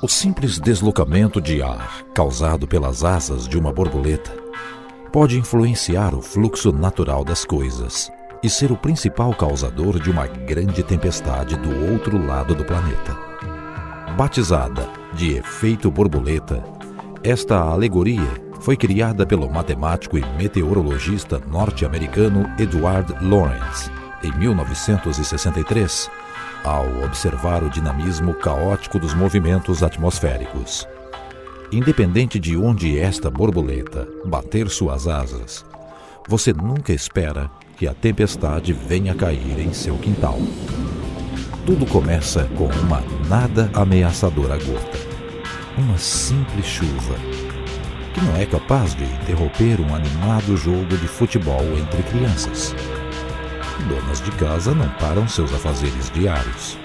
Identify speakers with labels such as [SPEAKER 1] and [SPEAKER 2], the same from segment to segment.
[SPEAKER 1] O simples deslocamento de ar causado pelas asas de uma borboleta pode influenciar o fluxo natural das coisas e ser o principal causador de uma grande tempestade do outro lado do planeta. Batizada de efeito borboleta, esta alegoria foi criada pelo matemático e meteorologista norte-americano Edward Lorenz em 1963, ao observar o dinamismo caótico dos movimentos atmosféricos. Independente de onde esta borboleta bater suas asas, você nunca espera que a tempestade venha cair em seu quintal. Tudo começa com uma nada ameaçadora gota, uma simples chuva, que não é capaz de interromper um animado jogo de futebol entre crianças. Donas de casa não param seus afazeres diários.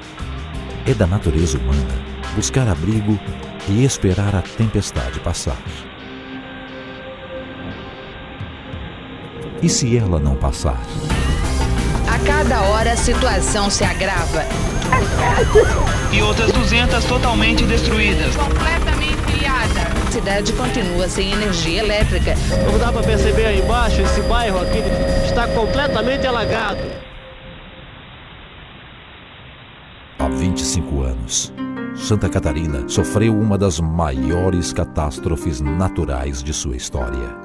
[SPEAKER 1] É da natureza humana buscar abrigo e esperar a tempestade passar. E se ela não passar?
[SPEAKER 2] A cada hora a situação se agrava.
[SPEAKER 3] E outras 200 totalmente destruídas.
[SPEAKER 2] Completamente ilhada. A cidade continua sem energia elétrica.
[SPEAKER 4] Como dá para perceber aí embaixo, esse bairro aqui está completamente alagado.
[SPEAKER 1] Há 25 anos, Santa Catarina sofreu uma das maiores catástrofes naturais de sua história.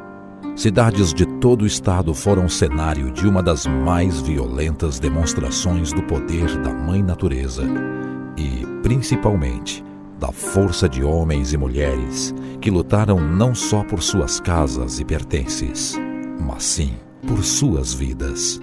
[SPEAKER 1] Cidades de todo o estado foram cenário de uma das mais violentas demonstrações do poder da Mãe Natureza e, principalmente, da força de homens e mulheres que lutaram não só por suas casas e pertences, mas sim por suas vidas.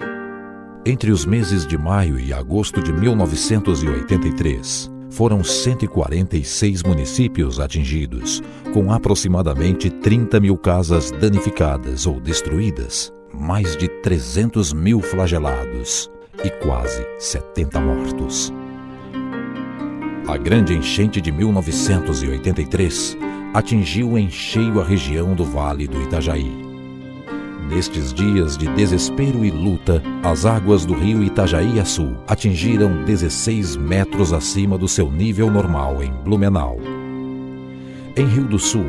[SPEAKER 1] Entre os meses de maio e agosto de 1983, foram 146 municípios atingidos, com aproximadamente 30 mil casas danificadas ou destruídas, mais de 300 mil flagelados e quase 70 mortos. A grande enchente de 1983 atingiu em cheio a região do Vale do Itajaí. Nestes dias de desespero e luta, as águas do rio Itajaí-Açu atingiram 16 metros acima do seu nível normal em Blumenau. Em Rio do Sul,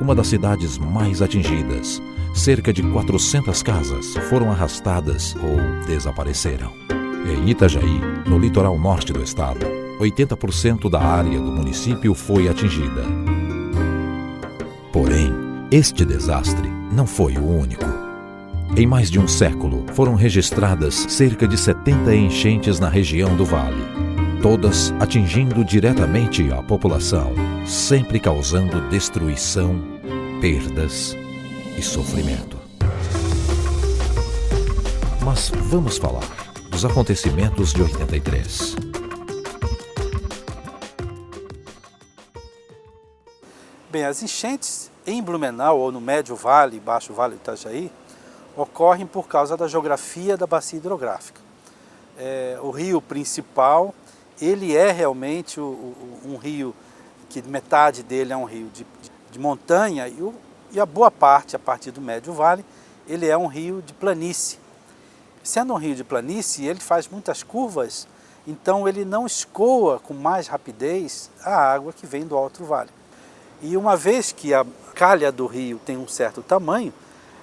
[SPEAKER 1] uma das cidades mais atingidas, cerca de 400 casas foram arrastadas ou desapareceram. Em Itajaí, no litoral norte do estado, 80% da área do município foi atingida. Porém, este desastre não foi o único. Em mais de um século, foram registradas cerca de 70 enchentes na região do Vale, todas atingindo diretamente a população, sempre causando destruição, perdas e sofrimento. Mas vamos falar dos acontecimentos de 83.
[SPEAKER 5] Bem, as enchentes em Blumenau ou no Médio Vale e Baixo Vale do Itajaí ocorrem por causa da geografia da bacia hidrográfica. O rio principal, ele é realmente um rio que metade dele é um rio de montanha e a boa parte, a partir do Médio Vale, ele é um rio de planície. Sendo um rio de planície, ele faz muitas curvas, então ele não escoa com mais rapidez a água que vem do Alto Vale. E uma vez que a calha do rio tem um certo tamanho,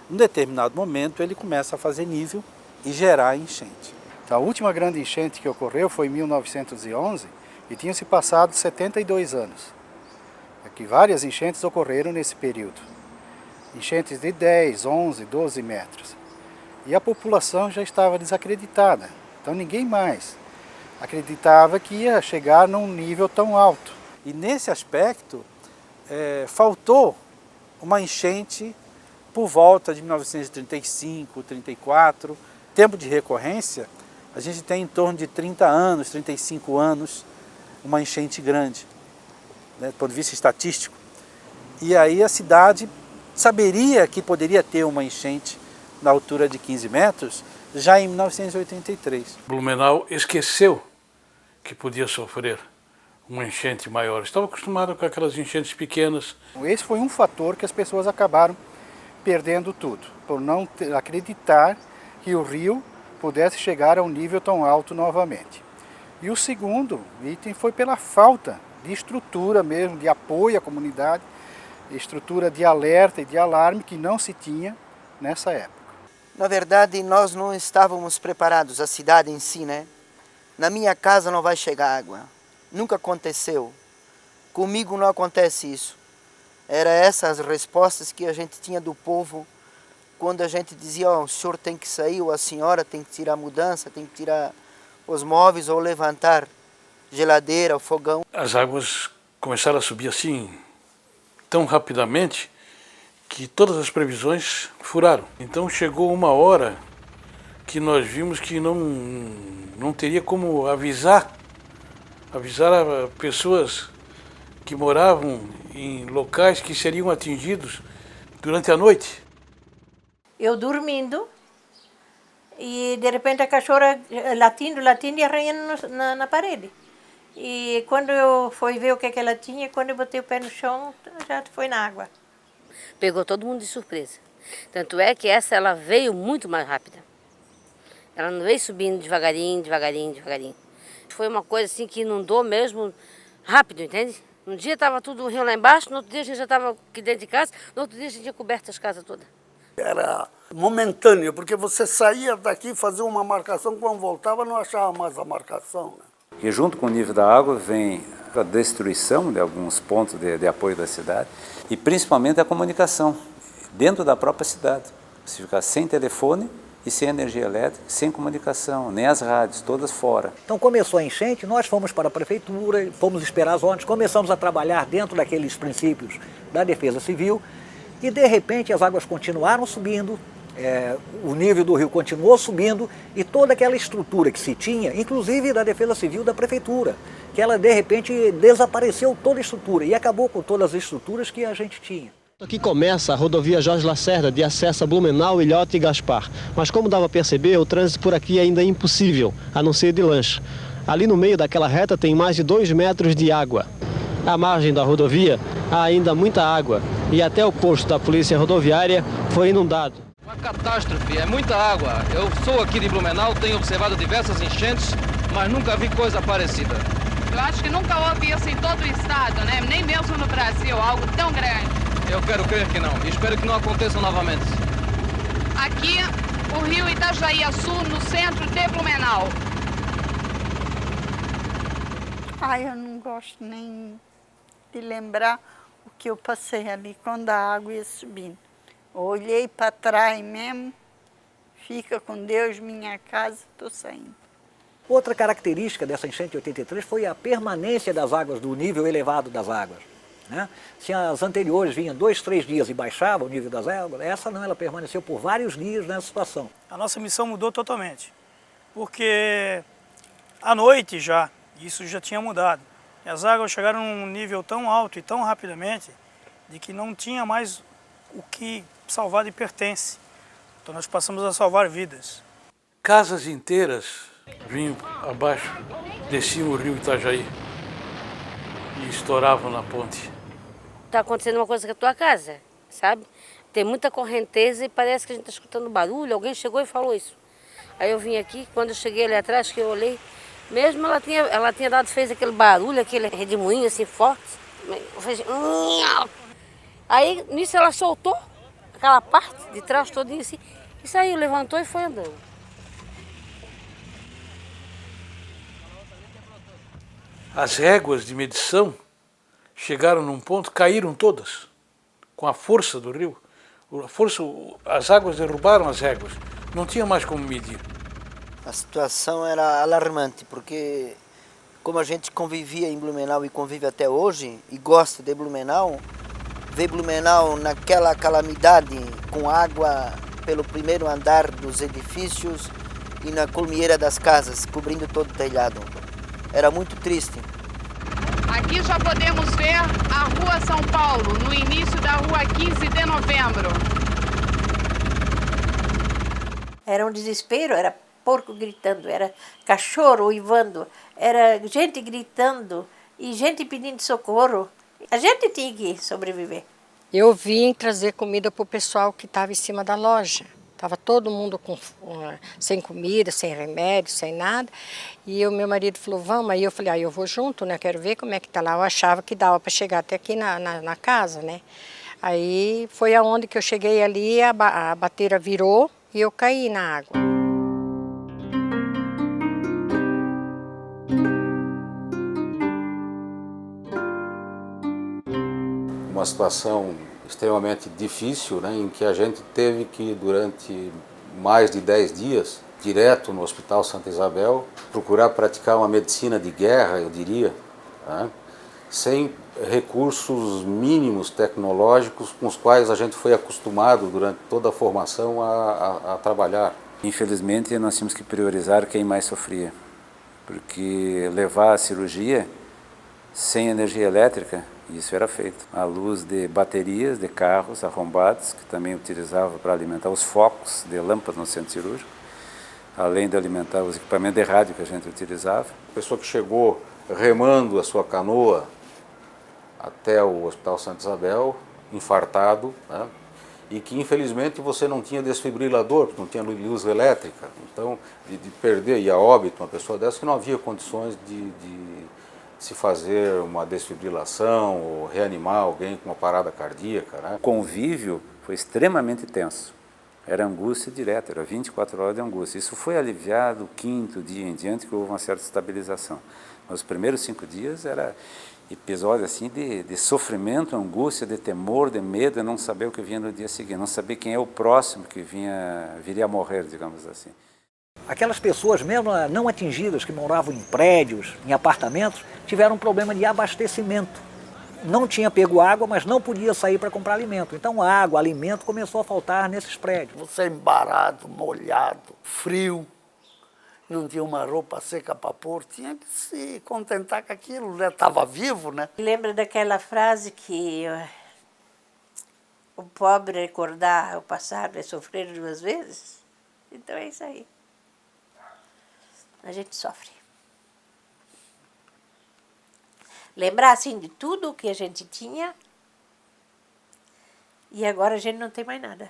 [SPEAKER 5] em determinado momento ele começa a fazer nível e gerar enchente.
[SPEAKER 6] A última grande enchente que ocorreu foi em 1911 e tinham se passado 72 anos. Aqui várias enchentes ocorreram nesse período. Enchentes de 10, 11, 12 metros. E a população já estava desacreditada, então ninguém mais acreditava que ia chegar num nível tão alto.
[SPEAKER 5] E nesse aspecto, faltou uma enchente por volta de 1935, 34. Tempo de recorrência, a gente tem em torno de 30 anos, 35 anos, uma enchente grande, né, do ponto de vista estatístico. E aí a cidade saberia que poderia ter uma enchente na altura de 15 metros já em 1983.
[SPEAKER 7] Blumenau esqueceu que podia sofrer uma enchente maior. Estava acostumado com aquelas enchentes pequenas.
[SPEAKER 6] Esse foi um fator que as pessoas acabaram perdendo tudo, por não acreditar que o rio pudesse chegar a um nível tão alto novamente. E o segundo item foi pela falta de estrutura mesmo, de apoio à comunidade, estrutura de alerta e de alarme que não se tinha nessa época.
[SPEAKER 8] Na verdade, nós não estávamos preparados, a cidade em si, né? Na minha casa não vai chegar água. Nunca aconteceu. Comigo não acontece isso. Eram essas as respostas que a gente tinha do povo quando a gente dizia, o senhor tem que sair, ou a senhora tem que tirar a mudança, tem que tirar os móveis ou levantar geladeira, fogão.
[SPEAKER 7] As águas começaram a subir assim tão rapidamente que todas as previsões furaram. Então chegou uma hora que nós vimos que não teria como avisar a pessoas que moravam em locais que seriam atingidos durante a noite.
[SPEAKER 9] Eu dormindo e de repente a cachorra latindo e arranhando na parede. E quando eu fui ver o que ela tinha, quando eu botei o pé no chão, já foi na água.
[SPEAKER 10] Pegou todo mundo de surpresa. Tanto é que ela veio muito mais rápida. Ela não veio subindo devagarinho. Foi uma coisa assim que inundou mesmo rápido, entende? Um dia estava tudo o rio lá embaixo, no outro dia a gente já estava aqui dentro de casa, no outro dia a gente tinha coberto as casas todas.
[SPEAKER 11] Era momentâneo, porque você saía daqui, fazia uma marcação, quando voltava não achava mais a marcação, né?
[SPEAKER 12] E junto com o nível da água vem a destruição de alguns pontos de apoio da cidade e principalmente a comunicação dentro da própria cidade. Você ficar sem telefone e sem energia elétrica, sem comunicação, nem as rádios, todas fora.
[SPEAKER 13] Então começou a enchente, nós fomos para a prefeitura, fomos esperar as ordens, começamos a trabalhar dentro daqueles princípios da Defesa Civil e de repente as águas continuaram subindo, o nível do rio continuou subindo e toda aquela estrutura que se tinha, inclusive da Defesa Civil da Prefeitura, que ela de repente desapareceu toda a estrutura e acabou com todas as estruturas que a gente tinha.
[SPEAKER 4] Aqui começa a rodovia Jorge Lacerda, de acesso a Blumenau, Ilhote e Gaspar. Mas como dava a perceber, o trânsito por aqui ainda é impossível, a não ser de lancha. Ali no meio daquela reta tem mais de 2 metros de água. À margem da rodovia há ainda muita água e até o posto da Polícia Rodoviária foi inundado.
[SPEAKER 14] Uma catástrofe, é muita água. Eu sou aqui de Blumenau, tenho observado diversas enchentes, mas nunca vi coisa parecida.
[SPEAKER 2] Eu acho que nunca houve isso em todo o estado, né? Nem mesmo no Brasil, algo tão grande.
[SPEAKER 14] Eu quero crer que não, e espero que não aconteça novamente.
[SPEAKER 2] Aqui, o rio Itajaí-Açu, no centro de Blumenau.
[SPEAKER 15] Eu não gosto nem de lembrar o que eu passei ali quando a água ia subindo. Olhei para trás mesmo, fica com Deus, minha casa, estou saindo.
[SPEAKER 13] Outra característica dessa enchente de 83 foi a permanência das águas, do nível elevado das águas. Né? Se as anteriores vinham 2, 3 dias e baixava o nível das águas, essa não, ela permaneceu por vários dias nessa situação.
[SPEAKER 16] A nossa missão mudou totalmente, porque à noite já, isso já tinha mudado. E as águas chegaram num nível tão alto e tão rapidamente, de que não tinha mais o que salvar de pertence. Então nós passamos a salvar vidas.
[SPEAKER 7] Casas inteiras vinham abaixo, desciam o rio Itajaí e estouravam na ponte.
[SPEAKER 10] Está acontecendo uma coisa com a tua casa, sabe? Tem muita correnteza e parece que a gente está escutando barulho. Alguém chegou e falou isso. Aí eu vim aqui, quando eu cheguei ali atrás, que eu olhei, mesmo ela tinha fez aquele barulho, aquele redemoinho assim forte. Fez... Aí nisso ela soltou aquela parte de trás todinha assim, e saiu, levantou e foi andando.
[SPEAKER 7] As réguas de medição chegaram num ponto, caíram todas, com a força do rio. As águas derrubaram as réguas, não tinha mais como medir.
[SPEAKER 8] A situação era alarmante, porque como a gente convivia em Blumenau e convive até hoje, e gosta de Blumenau, ver Blumenau naquela calamidade, com água pelo primeiro andar dos edifícios e na colmeira das casas, cobrindo todo o telhado. Era muito triste.
[SPEAKER 2] Aqui já podemos ver a Rua São Paulo, no início da Rua 15 de Novembro.
[SPEAKER 9] Era um desespero, era porco gritando, era cachorro uivando, era gente gritando e gente pedindo socorro. A gente tinha que sobreviver.
[SPEAKER 17] Eu vim trazer comida para o pessoal que estava em cima da loja. Estava todo mundo sem comida, sem remédio, sem nada. E o meu marido falou, vamos. Aí eu falei, eu vou junto, né? Quero ver como é que tá lá. Eu achava que dava para chegar até aqui na casa, né? Aí foi aonde que eu cheguei ali, a bateira virou e eu caí na água.
[SPEAKER 18] Uma situação extremamente difícil, né, em que a gente teve que, durante mais de 10 dias, direto no Hospital Santa Isabel, procurar praticar uma medicina de guerra, eu diria, né, sem recursos mínimos tecnológicos com os quais a gente foi acostumado durante toda a formação a trabalhar.
[SPEAKER 12] Infelizmente, nós tínhamos que priorizar quem mais sofria, porque levar a cirurgia sem energia elétrica, isso era feito à luz de baterias de carros arrombados, que também utilizava para alimentar os focos de lâmpadas no centro cirúrgico, além de alimentar os equipamentos de rádio que a gente utilizava.
[SPEAKER 18] A pessoa que chegou remando a sua canoa até o Hospital Santa Isabel, infartado, né? E que infelizmente você não tinha desfibrilador, porque não tinha luz elétrica. Então, de perder e a óbito uma pessoa dessa, que não havia condições de se fazer uma desfibrilação ou reanimar alguém com uma parada cardíaca, né?
[SPEAKER 12] O convívio foi extremamente tenso. Era angústia direta, era 24 horas de angústia. Isso foi aliviado o 5º dia em diante, que houve uma certa estabilização. Mas os primeiros 5 dias era episódio assim de sofrimento, angústia, de temor, de medo, de não saber o que vinha no dia seguinte, não saber quem é o próximo que viria a morrer, digamos assim.
[SPEAKER 13] Aquelas pessoas mesmo não atingidas, que moravam em prédios, em apartamentos, tiveram um problema de abastecimento. Não tinha pego água, mas não podia sair para comprar alimento. Então água, alimento começou a faltar nesses prédios.
[SPEAKER 11] Você embarado, molhado, frio, não tinha uma roupa seca para pôr, tinha que se contentar com aquilo, né? Estava vivo, né?
[SPEAKER 9] Lembra daquela frase que o pobre recordar o passado é sofrer 2 vezes? Então é isso aí. A gente sofre. Lembrar assim de tudo que a gente tinha e agora a gente não tem mais nada.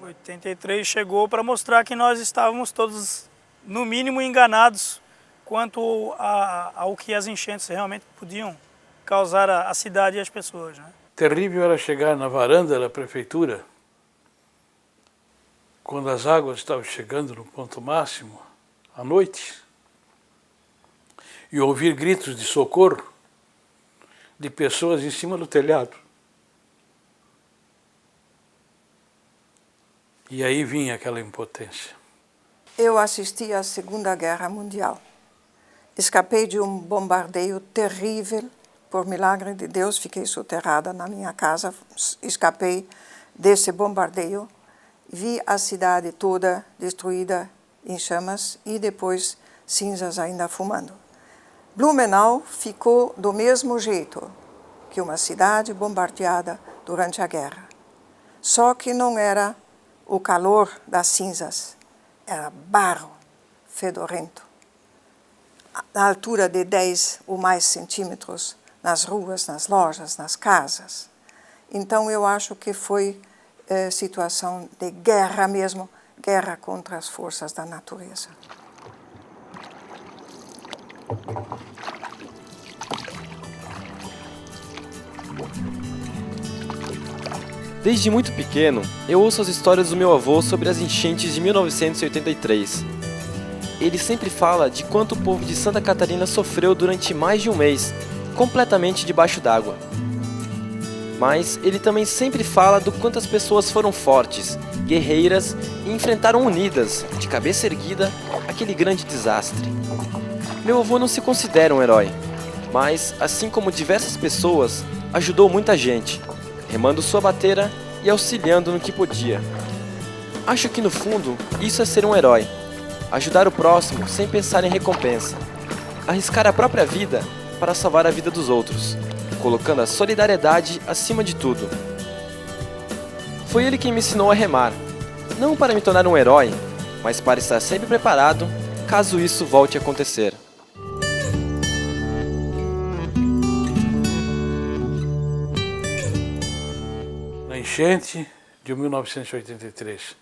[SPEAKER 16] 83 chegou para mostrar que nós estávamos todos, no mínimo, enganados quanto ao que as enchentes realmente podiam causar à cidade e às pessoas, né?
[SPEAKER 7] Terrível era chegar na varanda da prefeitura, quando as águas estavam chegando no ponto máximo, à noite, e ouvir gritos de socorro de pessoas em cima do telhado. E aí vinha aquela impotência.
[SPEAKER 19] Eu assisti à Segunda Guerra Mundial. Escapei de um bombardeio terrível. Por milagre de Deus, fiquei soterrada na minha casa. Escapei desse bombardeio. Vi a cidade toda destruída em chamas e depois cinzas ainda fumando. Blumenau ficou do mesmo jeito que uma cidade bombardeada durante a guerra. Só que não era o calor das cinzas, era barro fedorento, na altura de 10 ou mais centímetros, nas ruas, nas lojas, nas casas. Então eu acho que foi situação de guerra mesmo, guerra contra as forças da natureza.
[SPEAKER 20] Desde muito pequeno, eu ouço as histórias do meu avô sobre as enchentes de 1983. Ele sempre fala de quanto o povo de Santa Catarina sofreu durante mais de um mês, completamente debaixo d'água. Mas ele também sempre fala do quanto as pessoas foram fortes, guerreiras e enfrentaram unidas, de cabeça erguida, aquele grande desastre. Meu avô não se considera um herói, mas, assim como diversas pessoas, ajudou muita gente, remando sua bateira e auxiliando no que podia. Acho que no fundo, isso é ser um herói. Ajudar o próximo sem pensar em recompensa. Arriscar a própria vida para salvar a vida dos outros, colocando a solidariedade acima de tudo. Foi ele quem me ensinou a remar, não para me tornar um herói, mas para estar sempre preparado caso isso volte a acontecer.
[SPEAKER 7] Na enchente de 1983,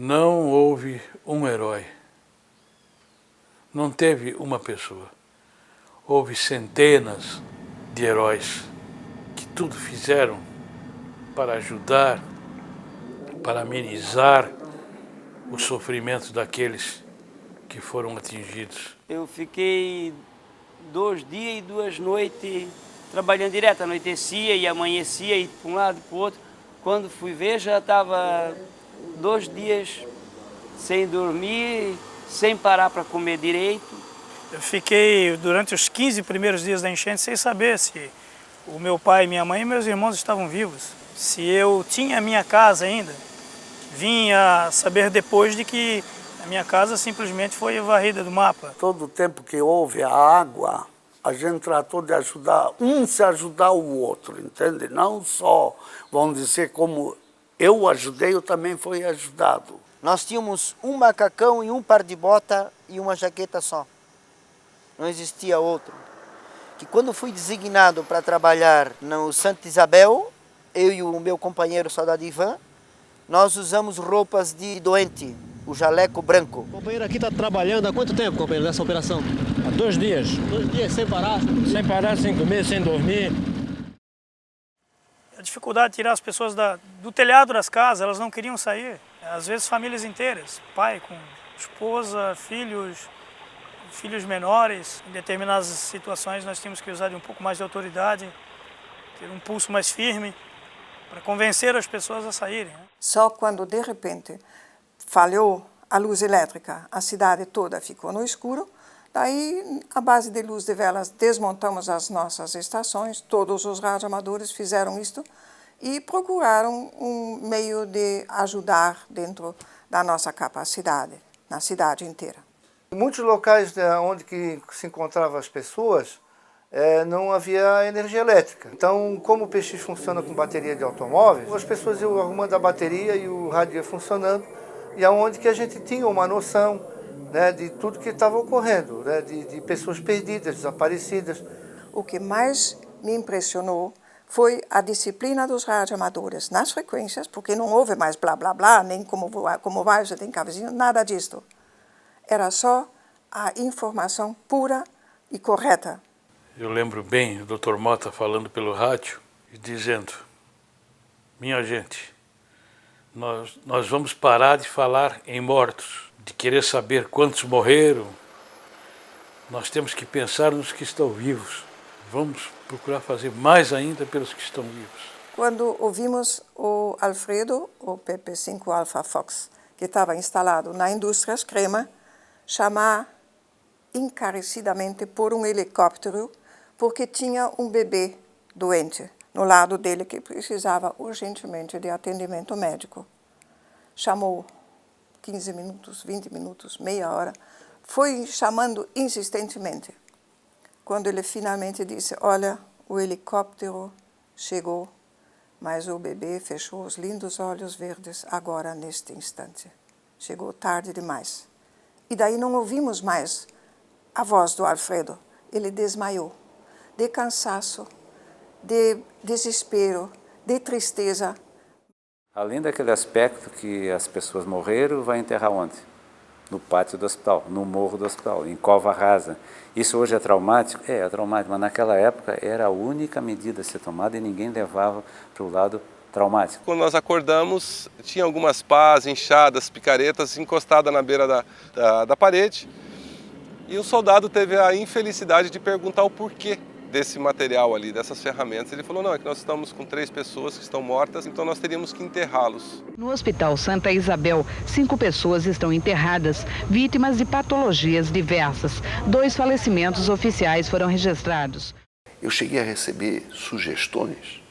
[SPEAKER 7] Não houve um herói. Não teve uma pessoa. Houve centenas de heróis que tudo fizeram para ajudar, para amenizar o sofrimento daqueles que foram atingidos.
[SPEAKER 21] Eu fiquei 2 dias e 2 noites trabalhando direto. Anoitecia e amanhecia, e para um lado e para o outro. Quando fui ver, já estava 2 dias sem dormir, sem parar para comer direito.
[SPEAKER 16] Eu fiquei durante os 15 primeiros dias da enchente sem saber se o meu pai, minha mãe e meus irmãos estavam vivos. Se eu tinha a minha casa ainda, vim a saber depois de que a minha casa simplesmente foi varrida do mapa.
[SPEAKER 11] Todo o tempo que houve a água, a gente tratou de ajudar, se ajudar o outro, entende? Não só, vamos dizer, como eu ajudei, eu também fui ajudado.
[SPEAKER 8] Nós tínhamos um macacão e um par de bota e uma jaqueta só. Não existia outro. Que quando fui designado para trabalhar no Santa Isabel, eu e o meu companheiro soldado Ivan, nós usamos roupas de doente, o jaleco branco.
[SPEAKER 4] O companheiro aqui está trabalhando há quanto tempo, companheiro, nessa operação?
[SPEAKER 16] Há 2 dias.
[SPEAKER 4] 2 dias sem parar?
[SPEAKER 16] Sem parar, sem comer, sem dormir. A dificuldade de tirar as pessoas do telhado das casas, elas não queriam sair. Às vezes famílias inteiras, pai com esposa, filhos menores. Em determinadas situações nós tínhamos que usar de um pouco mais de autoridade, ter um pulso mais firme para convencer as pessoas a saírem.
[SPEAKER 19] Só quando de repente falhou a luz elétrica, a cidade toda ficou no escuro. Daí, à base de luz de velas, desmontamos as nossas estações, todos os radioamadores fizeram isto e procuraram um meio de ajudar dentro da nossa capacidade, na cidade inteira.
[SPEAKER 6] Em muitos locais onde que se encontravam as pessoas, não havia energia elétrica. Então, como o PX funciona com bateria de automóveis, as pessoas iam arrumando a bateria e o rádio ia funcionando, e aonde que a gente tinha uma noção, né, de tudo que estava ocorrendo, né, de pessoas perdidas, desaparecidas.
[SPEAKER 19] O que mais me impressionou foi a disciplina dos radioamadores nas frequências, porque não houve mais blá blá blá, nem como vai, você tem cafezinho, nada disto. Era só a informação pura e correta.
[SPEAKER 7] Eu lembro bem o Dr. Mota falando pelo rádio e dizendo: minha gente, nós vamos parar de falar em mortos, de querer saber quantos morreram. Nós temos que pensar nos que estão vivos. Vamos procurar fazer mais ainda pelos que estão vivos.
[SPEAKER 19] Quando ouvimos o Alfredo, o PP5 Alpha Fox, que estava instalado na Indústrias Crema, chamar encarecidamente por um helicóptero, porque tinha um bebê doente no lado dele que precisava urgentemente de atendimento médico. Chamou 15 minutos, 20 minutos, meia hora, foi chamando insistentemente. Quando ele finalmente disse: olha, o helicóptero chegou, mas o bebê fechou os lindos olhos verdes agora, neste instante. Chegou tarde demais. E daí não ouvimos mais a voz do Alfredo. Ele desmaiou, de cansaço, de desespero, de tristeza.
[SPEAKER 12] Além daquele aspecto que as pessoas morreram, vai enterrar onde? No pátio do hospital, no morro do hospital, em cova rasa. Isso hoje é traumático? É traumático, mas naquela época era a única medida a ser tomada e ninguém levava para o lado traumático.
[SPEAKER 22] Quando nós acordamos, tinha algumas pás, enxadas, picaretas encostadas na beira da parede. E o soldado teve a infelicidade de perguntar o porquê desse material ali, dessas ferramentas. Ele falou: não, é que nós estamos com 3 pessoas que estão mortas, então nós teríamos que enterrá-los.
[SPEAKER 2] No Hospital Santa Isabel, 5 pessoas estão enterradas, vítimas de patologias diversas. 2 falecimentos oficiais foram registrados.
[SPEAKER 23] Eu cheguei a receber sugestões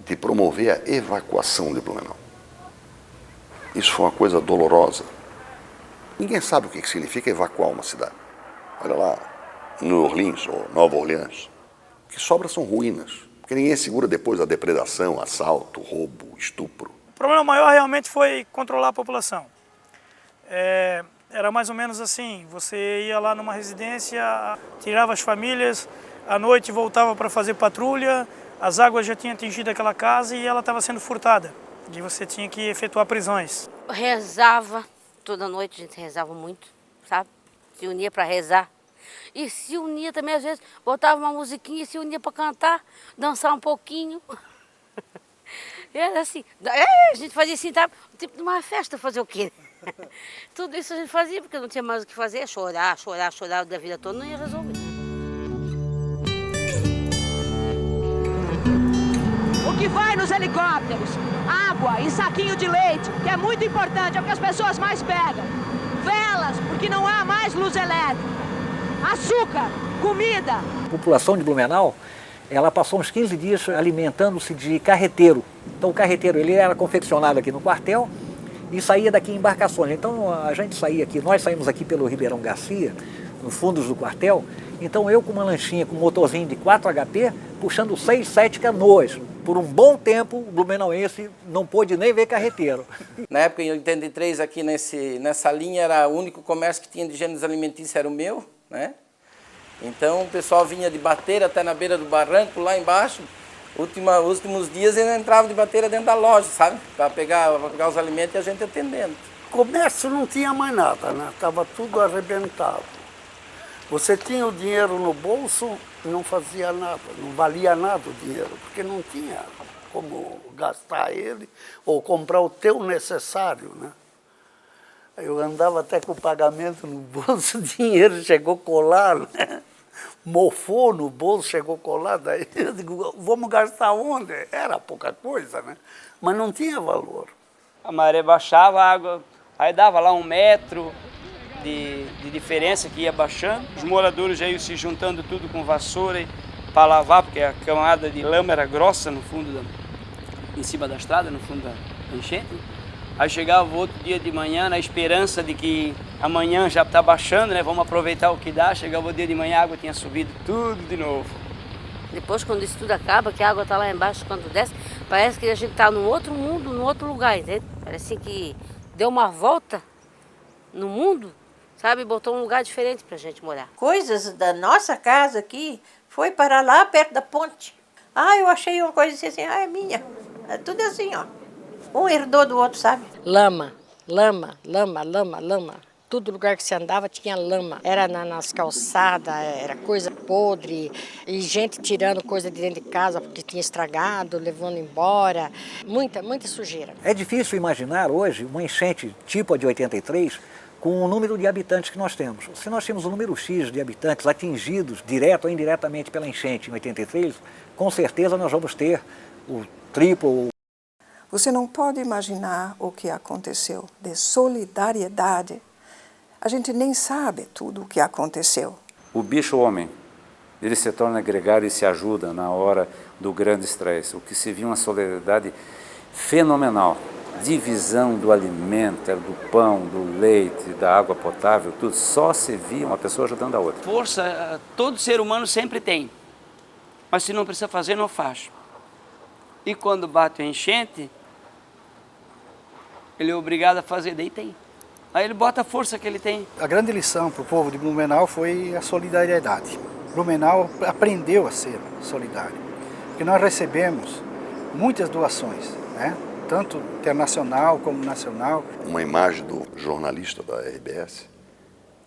[SPEAKER 23] de promover a evacuação de Blumenau. Isso foi uma coisa dolorosa. Ninguém sabe o que significa evacuar uma cidade. Olha lá, New Orleans ou Nova Orleans. O que sobra são ruínas, porque ninguém segura depois a depredação, assalto, roubo, estupro.
[SPEAKER 16] O problema maior realmente foi controlar a população. Era mais ou menos assim: você ia lá numa residência, tirava as famílias, à noite voltava para fazer patrulha, as águas já tinham atingido aquela casa e ela estava sendo furtada. E você tinha que efetuar prisões.
[SPEAKER 10] Rezava, toda noite a gente rezava muito, sabe? Se unia para rezar. E se unia também, às vezes, botava uma musiquinha e se unia para cantar, dançar um pouquinho. Era assim, a gente fazia assim, tá? Tipo de uma festa, fazer o quê? Tudo isso a gente fazia porque não tinha mais o que fazer, chorar da vida toda, não ia resolver.
[SPEAKER 1] O que vai nos helicópteros? Água e saquinho de leite, que é muito importante, é o que as pessoas mais pegam. Velas, porque não há mais luz elétrica. Açúcar, comida.
[SPEAKER 13] A população de Blumenau, ela passou uns 15 dias alimentando-se de carreteiro. Então o carreteiro ele era confeccionado aqui no quartel e saía daqui em embarcações. Então a gente saía aqui, nós saímos aqui pelo Ribeirão Garcia, nos fundos do quartel. Então eu com uma lanchinha com um motorzinho de 4 HP, puxando 6, 7 canoas. Por um bom tempo, o blumenauense não pôde nem ver carreteiro.
[SPEAKER 3] Na época, em 83, aqui nessa linha, era o único comércio que tinha de gêneros alimentícios, era o meu, né? Então o pessoal vinha de bateira até na beira do barranco, lá embaixo. Os últimos dias ele entrava de bateira dentro da loja, sabe? Para pegar os alimentos e a gente atendendo.
[SPEAKER 11] Comércio não tinha mais nada, né? Estava tudo arrebentado. Você tinha o dinheiro no bolso, não fazia nada, não valia nada o dinheiro, porque não tinha como gastar ele ou comprar o teu necessário, né? Eu andava até com o pagamento no bolso, o dinheiro chegou a colar, né? Mofou no bolso, chegou a colar, daí eu digo, vamos gastar onde? Era pouca coisa, né? Mas não tinha valor.
[SPEAKER 21] A maré baixava, a água, aí dava lá 1 metro de diferença que ia baixando. Os moradores já iam se juntando tudo com vassoura para lavar, porque a camada de lama era grossa no fundo, em cima da estrada, no fundo da enchente. Aí chegava o outro dia de manhã, na esperança de que amanhã já está baixando, né? Vamos aproveitar o que dá. Chegava o dia de manhã, a água tinha subido tudo de novo.
[SPEAKER 10] Depois, quando isso tudo acaba, que a água está lá embaixo, quando desce, parece que a gente está num outro mundo, num outro lugar, entende? Parece que deu uma volta no mundo, sabe? Botou um lugar diferente para a gente morar.
[SPEAKER 9] Coisas da nossa casa aqui foi para lá perto da ponte. Ah, eu achei uma coisa assim, é minha. É tudo assim, ó. Um herdou do outro, sabe?
[SPEAKER 17] Lama. Todo lugar que você andava tinha lama. Era nas calçadas, era coisa podre. E gente tirando coisa de dentro de casa porque tinha estragado, levando embora. Muita sujeira.
[SPEAKER 13] É difícil imaginar hoje uma enchente tipo a de 83 com o número de habitantes que nós temos. Se nós temos um número X de habitantes atingidos direto ou indiretamente pela enchente em 83, com certeza nós vamos ter o triplo.
[SPEAKER 19] Você não pode imaginar o que aconteceu de solidariedade. A gente nem sabe tudo o que aconteceu.
[SPEAKER 12] O bicho-homem, ele se torna gregário e se ajuda na hora do grande estresse. O que se viu uma solidariedade fenomenal. Divisão do alimento, do pão, do leite, da água potável, tudo. Só se via uma pessoa ajudando a outra.
[SPEAKER 21] Força, todo ser humano sempre tem. Mas se não precisa fazer, não faz. E quando bate a enchente, ele é obrigado a fazer, daí tem. Aí ele bota a força que ele tem.
[SPEAKER 6] A grande lição para o povo de Blumenau foi a solidariedade. Blumenau aprendeu a ser solidário, porque nós recebemos muitas doações, né? Tanto internacional como nacional.
[SPEAKER 23] Uma imagem do jornalista da RBS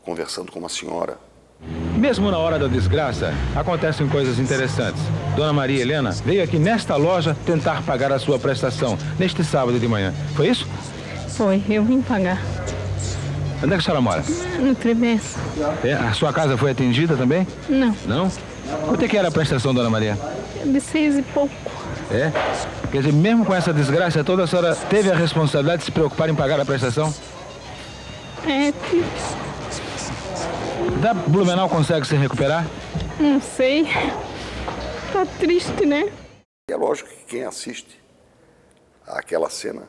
[SPEAKER 23] conversando com uma senhora.
[SPEAKER 5] Mesmo na hora da desgraça, acontecem coisas interessantes. Dona Maria Helena veio aqui nesta loja tentar pagar a sua prestação, neste sábado de manhã. Foi isso?
[SPEAKER 24] Foi, eu vim pagar.
[SPEAKER 5] Onde é que a senhora mora?
[SPEAKER 24] No trimestre.
[SPEAKER 5] A sua casa foi atendida também?
[SPEAKER 24] Não.
[SPEAKER 5] Não? Quanto é que era a prestação, Dona Maria?
[SPEAKER 24] De 6 e pouco.
[SPEAKER 5] É? Quer dizer, mesmo com essa desgraça toda, a senhora teve a responsabilidade de se preocupar em pagar a prestação?
[SPEAKER 24] É,
[SPEAKER 5] Da Blumenau consegue se recuperar?
[SPEAKER 24] não sei. Tá triste, né?
[SPEAKER 23] É lógico que quem assiste àquela cena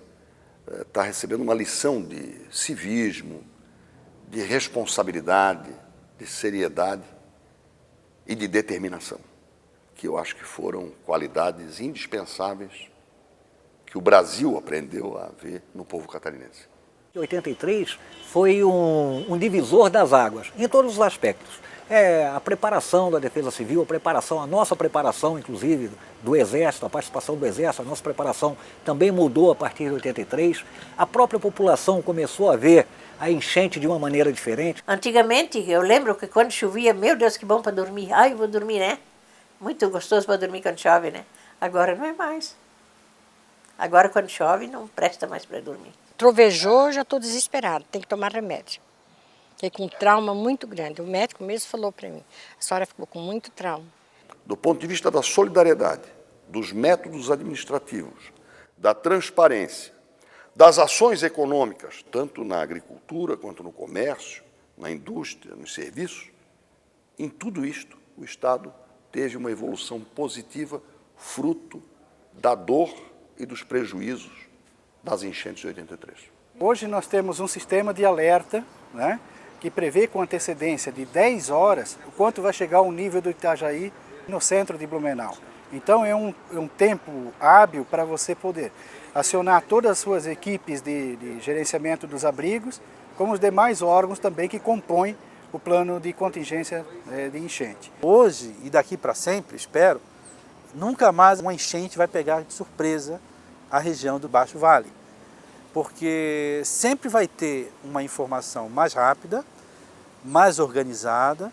[SPEAKER 23] está recebendo uma lição de civismo, de responsabilidade, de seriedade e de determinação, que eu acho que foram qualidades indispensáveis que o Brasil aprendeu a ver no povo catarinense.
[SPEAKER 13] 83 foi um divisor das águas, em todos os aspectos. A preparação da Defesa Civil, a nossa preparação, inclusive, do Exército, a participação do Exército, a nossa preparação também mudou a partir de 83. A própria população começou a ver a enchente de uma maneira diferente.
[SPEAKER 9] Antigamente, eu lembro que quando chovia, meu Deus, que bom para dormir. Ai, eu vou dormir, né? Muito gostoso para dormir quando chove, né? Agora não é mais. Agora, quando chove, não presta mais para dormir.
[SPEAKER 17] Trovejou, já estou desesperada, tem que tomar remédio. Fiquei com um trauma muito grande. O médico mesmo falou para mim, a senhora ficou com muito trauma.
[SPEAKER 23] Do ponto de vista da solidariedade, dos métodos administrativos, da transparência, das ações econômicas, tanto na agricultura quanto no comércio, na indústria, nos serviços, em tudo isto, o Estado teve uma evolução positiva, fruto da dor e dos prejuízos das enchentes de 83.
[SPEAKER 6] Hoje nós temos um sistema de alerta, né, que prevê com antecedência de 10 horas o quanto vai chegar o nível do Itajaí no centro de Blumenau. Então é um tempo hábil para você poder acionar todas as suas equipes de gerenciamento dos abrigos, como os demais órgãos também que compõem o plano de contingência de enchente.
[SPEAKER 14] Hoje e daqui para sempre, espero, nunca mais uma enchente vai pegar de surpresa a região do Baixo Vale, porque sempre vai ter uma informação mais rápida, mais organizada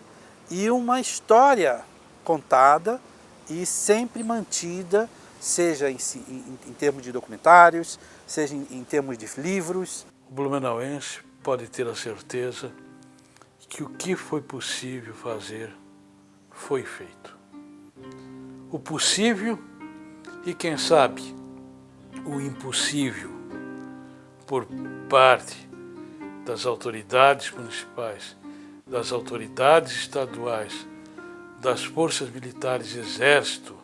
[SPEAKER 14] e uma história contada e sempre mantida, seja em termos de documentários, seja em termos de livros.
[SPEAKER 7] O blumenauense pode ter a certeza que o que foi possível fazer foi feito. O possível e, quem sabe, o impossível por parte das autoridades municipais, das autoridades estaduais, das forças militares, exército,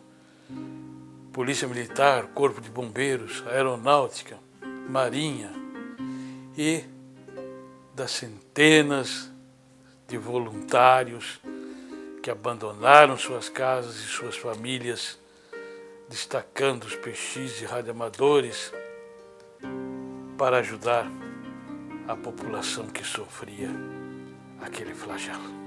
[SPEAKER 7] polícia militar, corpo de bombeiros, aeronáutica, marinha e das centenas de voluntários que abandonaram suas casas e suas famílias, destacando os PX e radioamadores para ajudar a população que sofria aquele flagelo.